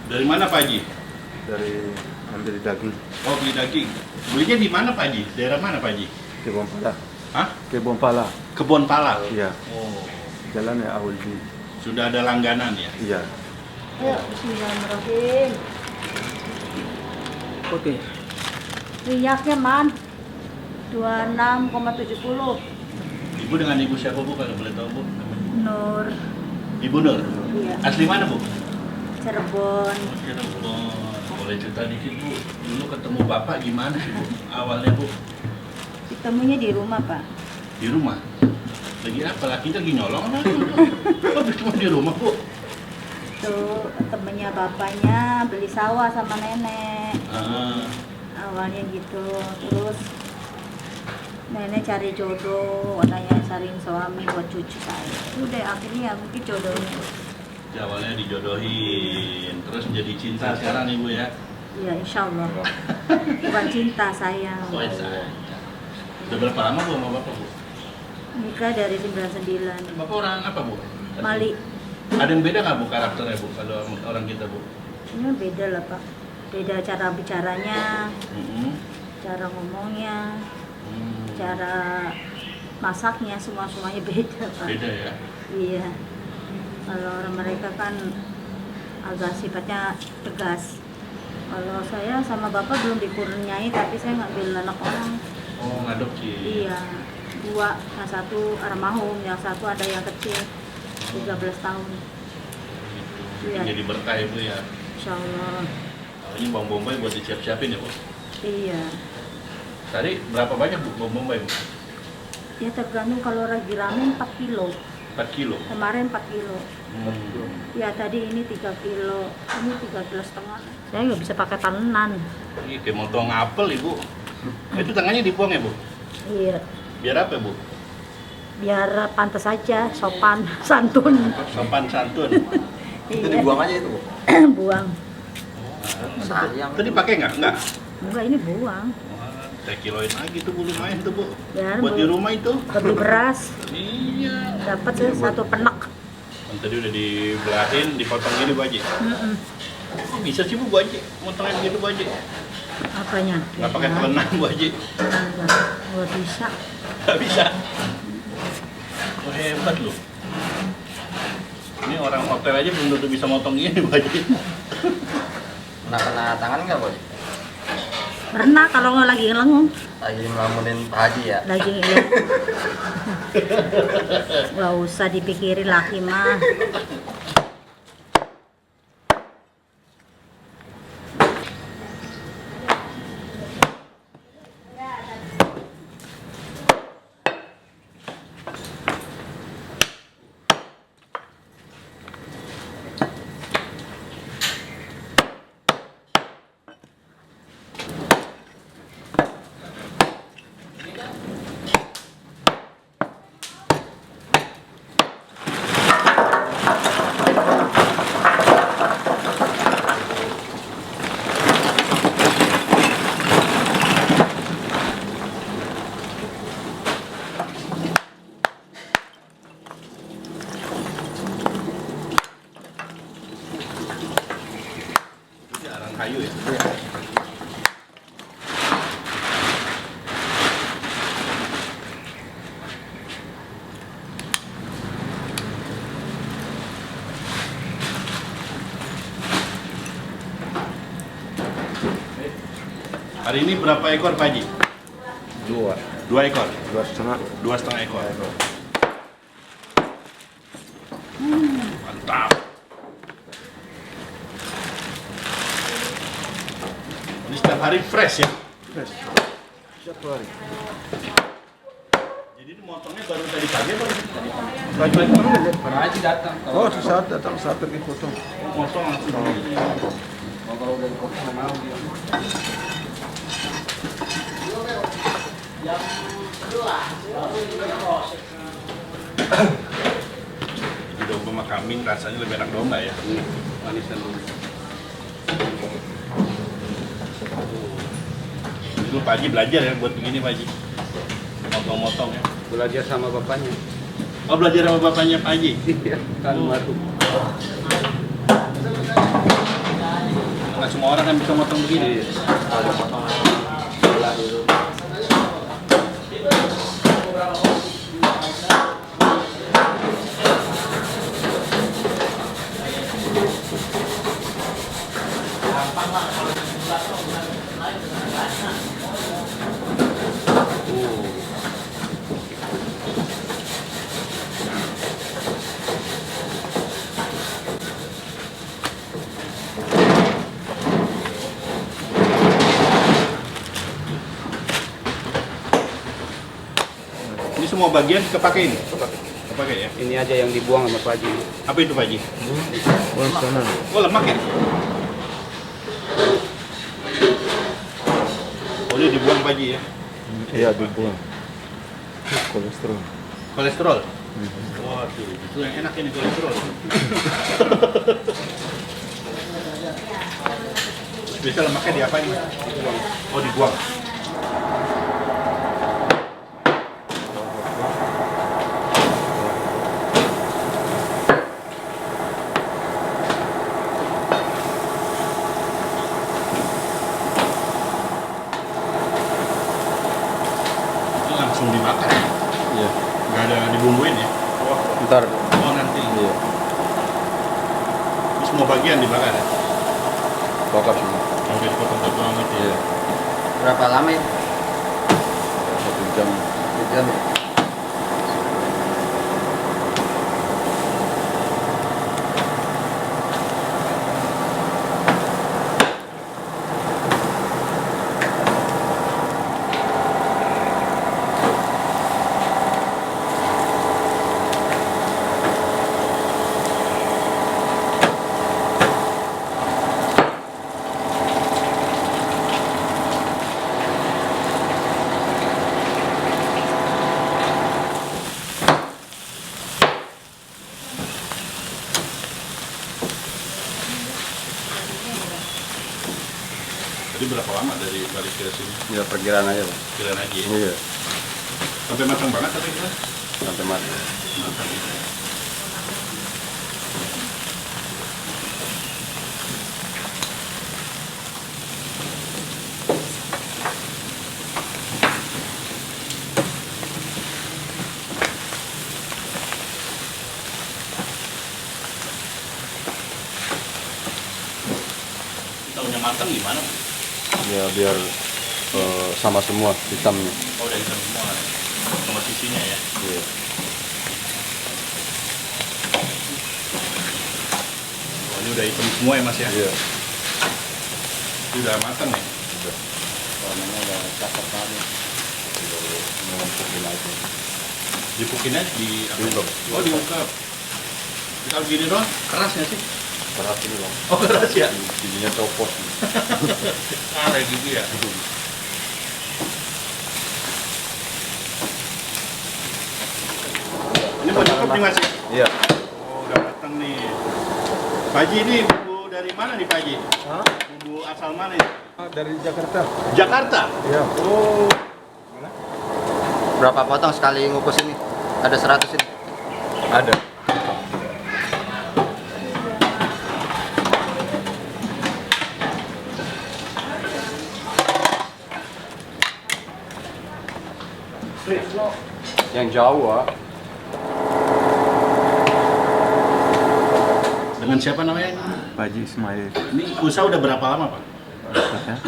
Dari mana Pak Haji? Dari ambil daging. Oh, beli daging. Belinya di mana Pak Haji? Daerah mana Pak Haji? Kebun pala. Hah? Kebun pala. Kebon Pala? Iya. Oh. Jalan ya Auldi. Sudah ada langganan ya? Iya. Ayo, bismillahirrahmanirrahim. Oke. Minyaknya man 26,70. Ibu dengan ibu siapa Bu kalau boleh tahu Bu? Nur. Ibu Nur? Iya. Asli mana Bu? Cirebon. Oh, Cirebon. Boleh cerita dikit Bu, dulu ketemu Bapak gimana sih Bu? Awalnya Bu? Ketemunya di rumah, Pak. Di rumah? Lagi apa? Laki lagi nyolong apa? Kok cuma di rumah Bu? Tuh temennya bapaknya beli sawah sama nenek. Ah, Awalnya gitu. Terus nenek cari jodoh, katanya cariin suami buat cucu saya. Udah akhirnya mungkin jodohnya. awalnya dijodohin, terus jadi cinta sekarang Ibu ya? Iya, insya Allah. Bukan cinta, sayang. Oh, saya. Udah berapa lama Bu sama Bapak Bu? Nikah dari 99. Bapak orang apa Bu? Mali. Ada yang beda nggak Bu karakternya Bu kalau orang kita Bu? Ini beda lah, Pak. Beda cara bicaranya, Mm-hmm. cara ngomongnya, cara masaknya, semuanya beda, Pak. Beda ya? Iya. Kalau orang mereka kan agak sifatnya tegas. Kalau saya sama bapak belum dikurniai, tapi saya ngambil anak orang. Oh, ngadopsi. Iya, 2, yang satu almarhum, yang satu ada yang kecil, 13 tahun. Gitu. Iya. Jadi berkah ya Bu ya? Insya Allah. Ini bawang bombay buat disiap-siapin ya Bu? Iya. Tadi berapa banyak Bu bawang bombay Bu? Ya tergantung, kalau lagi rame 4 kilo. 4 kilo? Kemarin 4 kilo. Ya tadi ini 3 kilo, ini 3,5 kilo. Saya nggak bisa pakai tanenan. Ini kayak motong apel Ibu. Itu tangannya dibuang ya Bu? Iya. Biar apa Bu? Biar pantas aja, sopan, santun. Sopan santun. Itu Iya. dibuang aja itu, Bu. Buang. Sayang. Tadi pakai nggak? Nggak. Enggak, ini buang. Wah, saya kiloin lagi tuh Bu, lumayan tuh Bu. Biar Buat di rumah itu. beli beras, Iya. dapat satu penak. Kan tadi udah dibelahin, dipotong gini Bu Haji. Kok bisa sih Bu Haji? Motongnya begitu Bu Haji? Apanya? Nggak pakai telenang Bu Haji? Nggak bisa. Nggak bisa. Oh, hebat loh. Ini orang hotel aja belum tentu bisa motong gini Bu Haji. Kena tangan nggak, Bu? Pernah kalau nggak lagi lengung, Lagi melamunin Pak Haji ya? lagi ngilang. Nggak usah dipikirin laki mah. Kayu ya? Iya. Hari ini berapa ekor Pak Haji? 2. 2 ekor? 2,5. 2,5 ekor. Mantap. Ini setiap hari fresh ya? Fresh. Satu hari. Jadi ini motongnya baru tadi pagi atau tadi pagi? Pagi-pagi kemarin lihat. Pak Haji datang. Oh, saat datang saat pergi potong. Motong langsung. Kalau udah dipotong nggak mau dia. Jadi domba sama kambing rasanya lebih enak domba ya? Manisan dulu. Dulu Pak Haji belajar ya buat begini Pak Haji? Motong-motong ya? Belajar sama bapaknya. Oh, belajar sama bapaknya Pak Haji? Iya, kan baru. Semua orang kan bisa motong begini. Kalau potong bola dulu. Ini semua bagian kepake ini? Kepake ya? Ini aja yang dibuang sama Pak Haji. Apa itu Pak Haji? Sana. Oh, lemak ya? Oh, ini dibuang Pak Haji ya? Iya, dibuang. Kolesterol. Kolesterol? Waduh, itu yang enak ini kolesterol. Biasa lemaknya diapain Mas? Dibuang. Oh, dibuang. Langsung dimakan ya? Iya. Nggak ada dibumbuin ya? Ntar. Oh nanti. Iya. Ini semua bagian dibakar ya? Bakar semua. Sampai dipotong-potong gitu ya? Iya. Berapa lama ya? 1 jam. 1 jam ya? Jadi berapa lama dari balik ke sini? Ya perkiraan aja, Pak. Kirain aja ya? Iya. Sampai matang banget tapi kita? Sampai mati. Matang. Tahunya matang gimana? Ya biar sama semua hitamnya. Oh, udah hitam semua sama sisinya ya? Iya. Oh, ini udah hitam semua ya Mas ya? Iya. Ini udah matang ya? Udah. Warnanya udah cakep banget. Mengungkapin aja. Dipukin aja di apa? Diungkap. Oh, diungkap. Kalau gini doang, keras nggak sih? Keras ini loh. Oh, keras ya? Giginya copot. Kayak gitu ya? Ini mau cukup nih Mas ya? Iya. Oh, udah matang nih. Pak Haji, ini bumbu dari mana nih Pak Haji? Hah? Bumbu asal mana ini? Dari Jakarta. Jakarta? Iya. Oh. Berapa potong sekali ngukus ini? Ada 100 ini? Ada. Yang Jawa. Dengan siapa namanya? Pak Haji Ismail. Ini usaha udah berapa lama Pak? Ya.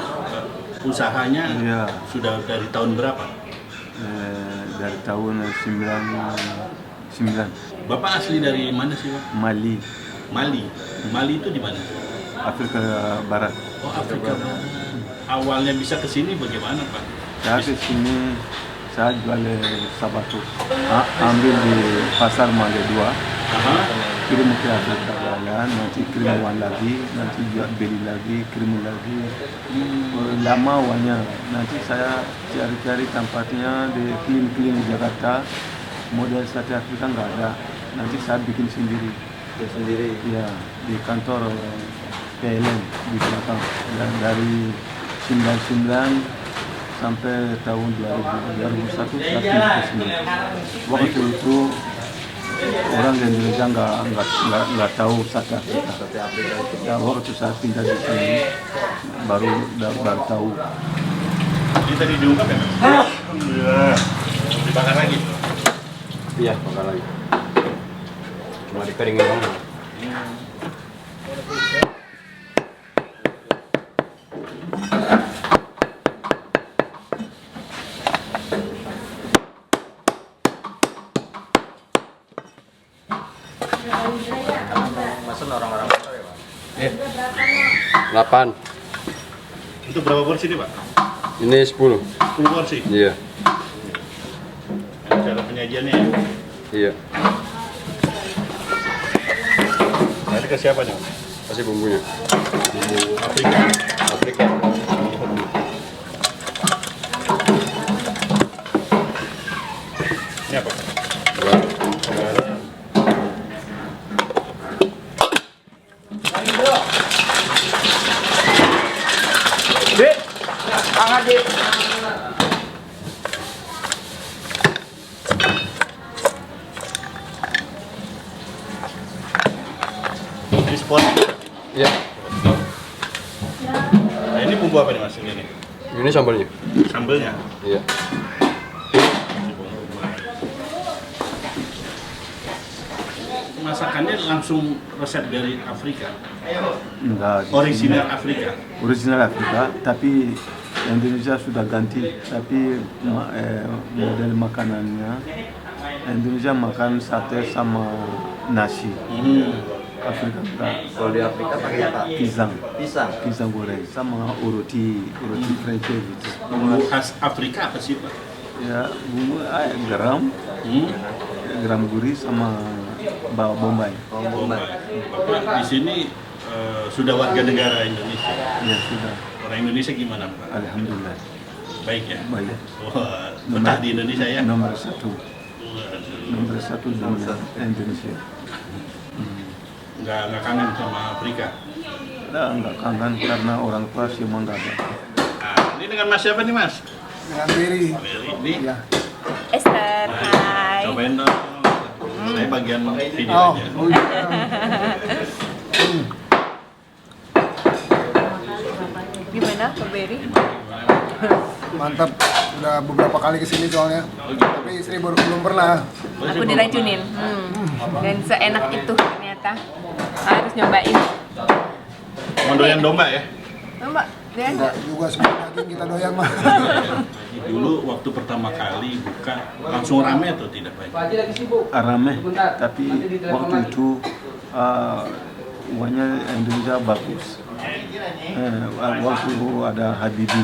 Usahanya Iya. sudah dari tahun berapa? Dari tahun 99. Bapak asli dari mana sih Pak? Mali, Mali. Mali itu di mana? Afrika Barat. Oh, Afrika. Awalnya bisa ke sini bagaimana Pak? Saya ke sini, saya jual sabato. Ambil di pasar Mali 2, Aha. kirim ke Afrika Barat, nanti kirim uang lagi, nanti jual beli lagi, kirim lagi. Lama uangnya. Nanti saya cari-cari tempatnya di keliling-keliling Jakarta. Model sate Afrika nggak ada. Nanti saya bikin sendiri. Sendiri. Ya, di kantor PLN di belakang. Dan dari 99 sampai tahun 2001 saya pindah ke sini. Waktu itu orang di Indonesia nggak tahu sate Afrika. Sate Afrika itu. Ya, waktu saya pindah di sini baru tahu. Ini tadi diungkap ya Mas? Iya. Dibakar lagi. Iya, bakal lagi. Cuma dikeringin doang. Mesen orang-orang besar ya, Pak? 8. Untuk berapa porsi ini Pak? Ini 10. 10 porsi. Iya. Ini cara penyajiannya ya. Iya. Nanti kasih apa nih Mas? Kasih bumbunya. Bumbu Afrika. Afrika. Ini apa? Ini spot. Iya. Nah, ini bumbu apa nih Mas? Ini nih. Ini sambalnya. Sambelnya. Iya. Masakannya langsung resep dari Afrika. Enggak. Original Afrika. Original Afrika, tapi Indonesia sudah ganti. Tapi model makanannya Indonesia makan sate sama nasi. Afrika enggak. Kalau di Afrika pakai apa? Pisang. Pisang. Pisang goreng sama roti French gitu. Bumbu khas Afrika apa sih Pak? Ya bumbu garam, garam gurih sama bawang bombay. Bombay. Bapak di sini sudah warga negara Indonesia. Ya sudah. Orang Indonesia gimana Pak? Alhamdulillah. Baik ya? Baik. Wah, betah di Indonesia ya? Nomor satu di Indonesia. Nggak kangen sama Afrika? Nah, enggak kangen karena orang tua semua enggak ada. Nah, ini dengan Mas siapa nih Mas? Dengan Beri. Ini. Ya. Esther, hai. Cobain dong. Saya bagian video Oh, aja. oh iya. Gimana Pak Beri? Mantap. Udah beberapa kali kesini soalnya. Tapi istri belum pernah. Aku diracunin. Dan seenak itu ternyata. Harus nyobain. Mau doyan domba ya? Mbak, dia Enggak juga semua daging kita doyan mah. Dulu waktu pertama kali buka langsung rame atau tidak Pak? Rame, tapi waktu itu uangnya Indonesia bagus. Waktu ada Habibi.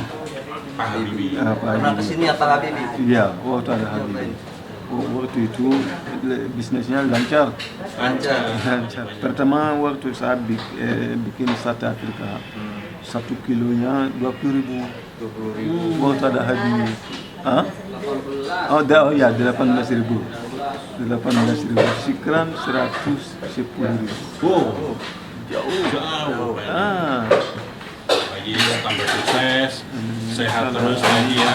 Pak Habibie. Pak Pernah Habibi. kesini apa Habibie? Iya, waktu ada Habibi. Waktu itu bisnisnya lancar. Lancar. Lancar. Pertama waktu saya bikin sate Afrika, 1 kilonya 20.000. 20.000. Waktu ada Habibi. Hah? Oh ya 18.000. 18.000. Sekarang 110.000. Wow, Jauh. jauh. Ah. Lagi tambah sukses, sehat terus lagi ya.